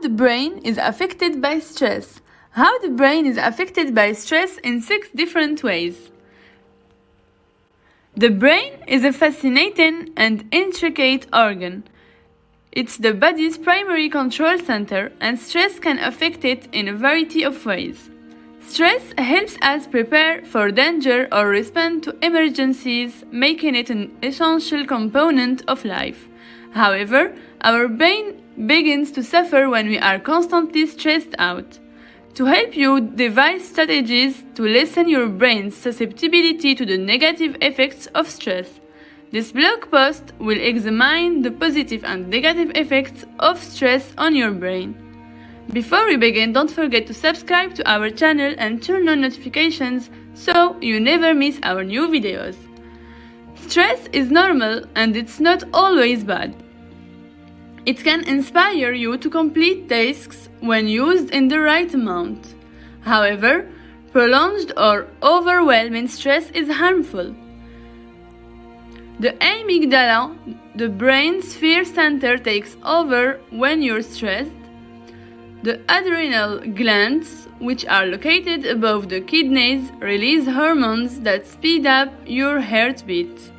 How the brain is affected by stress. How the brain is affected by stress in 6 different ways. The brain is a fascinating and intricate organ. It's the body's primary control center, and stress can affect it in a variety of ways. Stress helps us prepare for danger or respond to emergencies, making it an essential component of life. However, our brain begins to suffer when we are constantly stressed out. To help you devise strategies to lessen your brain's susceptibility to the negative effects of stress. This blog post will examine the positive and negative effects of stress on your brain. Before we begin, don't forget to subscribe to our channel and turn on notifications so you never miss our new videos. Stress is normal and it's not always bad. It can inspire you to complete tasks when used in the right amount. However, prolonged or overwhelming stress is harmful. The amygdala, the brain's fear center, takes over when you're stressed. The adrenal glands, which are located above the kidneys, release hormones that speed up your heartbeat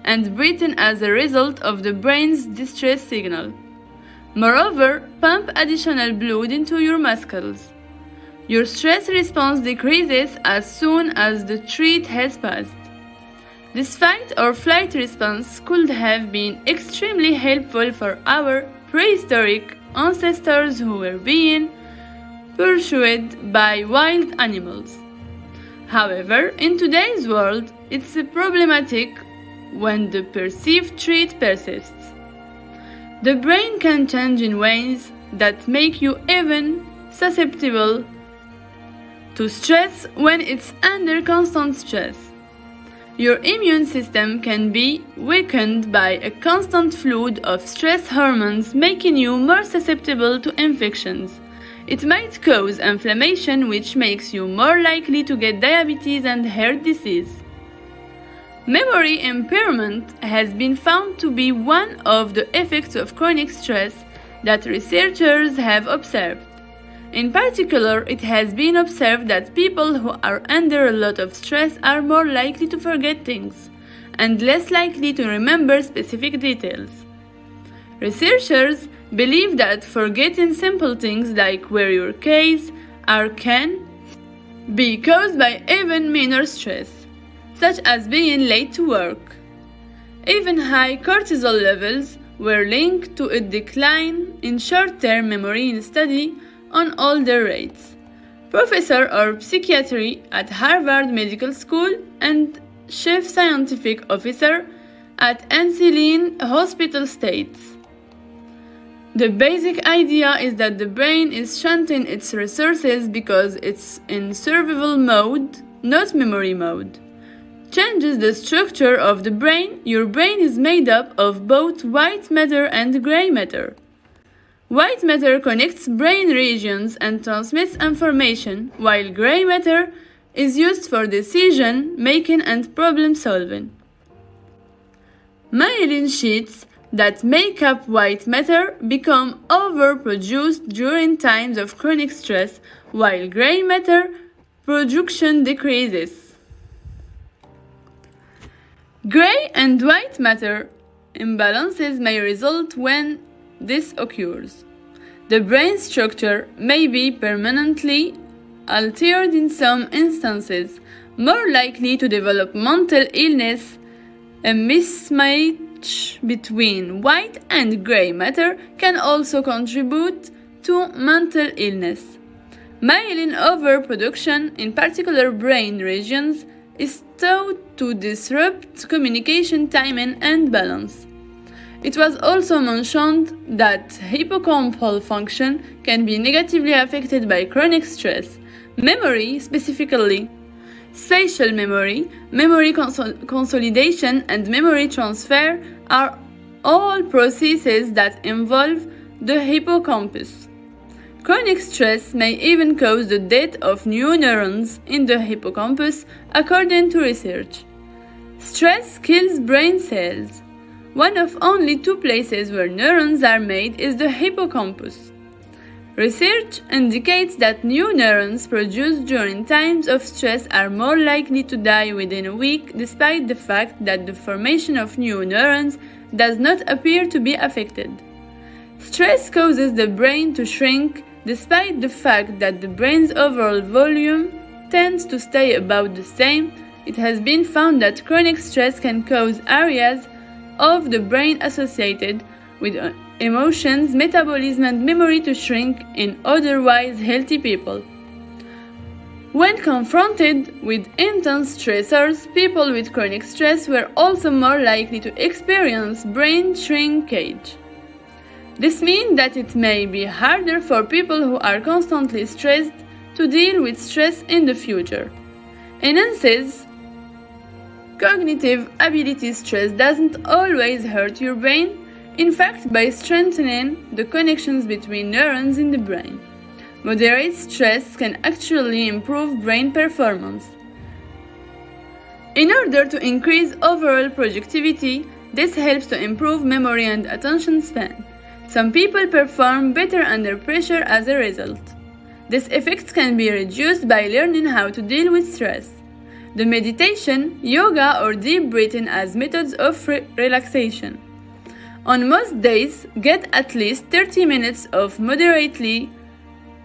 and breathing as a result of the brain's distress signal. Moreover, pump additional blood into your muscles. Your stress response decreases as soon as the threat has passed. This fight or flight response could have been extremely helpful for our prehistoric ancestors who were being pursued by wild animals. However, in today's world, it's problematic when the perceived threat persists. The brain can change in ways that make you even susceptible to stress when it's under constant stress. Your immune system can be weakened by a constant flood of stress hormones, making you more susceptible to infections. It might cause inflammation, which makes you more likely to get diabetes and heart disease. Memory impairment has been found to be one of the effects of chronic stress that researchers have observed. In particular, it has been observed that people who are under a lot of stress are more likely to forget things and less likely to remember specific details. Researchers believe that forgetting simple things like where your keys are can be caused by even minor stress, such as being late to work. Even high cortisol levels were linked to a decline in short-term memory in a study on older rates. Professor of psychiatry at Harvard Medical School and chief scientific officer at Encelene Hospital states, "The basic idea is that the brain is shunting its resources because it's in survival mode, not memory mode. Changes the structure of the brain. Your brain is made up of both white matter and gray matter. White matter connects brain regions and transmits information, while gray matter is used for decision making and problem solving. Myelin sheets that make up white matter become overproduced during times of chronic stress, while gray matter production decreases. Gray and white matter imbalances may result when this occurs. The brain structure may be permanently altered in some instances, more likely to develop mental illness. A mismatch between white and gray matter can also contribute to mental illness. Myelin overproduction in particular brain regions is thought to disrupt communication timing and balance. It was also mentioned that hippocampal function can be negatively affected by chronic stress. Memory, specifically spatial memory, memory consolidation, and memory transfer are all processes that involve the hippocampus. Chronic stress may even cause the death of new neurons in the hippocampus, according to research. Stress kills brain cells. One of only 2 places where neurons are made is the hippocampus. Research indicates that new neurons produced during times of stress are more likely to die within a week, despite the fact that the formation of new neurons does not appear to be affected. Stress causes the brain to shrink, despite the fact that the brain's overall volume tends to stay about the same. It has been found that chronic stress can cause areas of the brain associated with emotions, metabolism, and memory to shrink in otherwise healthy people. When confronted with intense stressors, people with chronic stress were also more likely to experience brain shrinkage. This means that it may be harder for people who are constantly stressed to deal with stress in the future. Enhances cognitive ability. Stress doesn't always hurt your brain. In fact, by strengthening the connections between neurons in the brain, moderate stress can actually improve brain performance. In order to increase overall productivity, this helps to improve memory and attention span. Some people perform better under pressure as a result. This effect can be reduced by learning how to deal with stress. The meditation, yoga, or deep breathing as methods of relaxation. On most days, get at least 30 minutes of moderately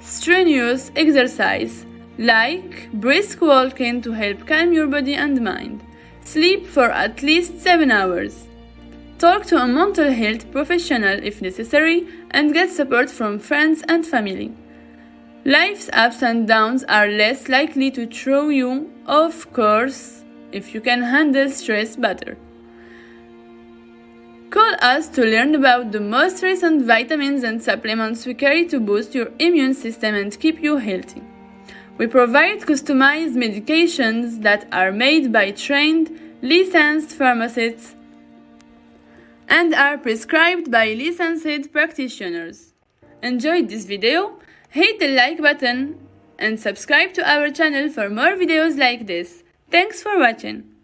strenuous exercise, like brisk walking to help calm your body and mind. Sleep for at least 7 hours. Talk to a mental health professional if necessary, and get support from friends and family. Life's ups and downs are less likely to throw you off course if you can handle stress better. Call us to learn about the most recent vitamins and supplements we carry to boost your immune system and keep you healthy. We provide customized medications that are made by trained, licensed pharmacists and are prescribed by licensed practitioners. Enjoyed this video? Hit the like button and subscribe to our channel for more videos like this. Thanks for watching.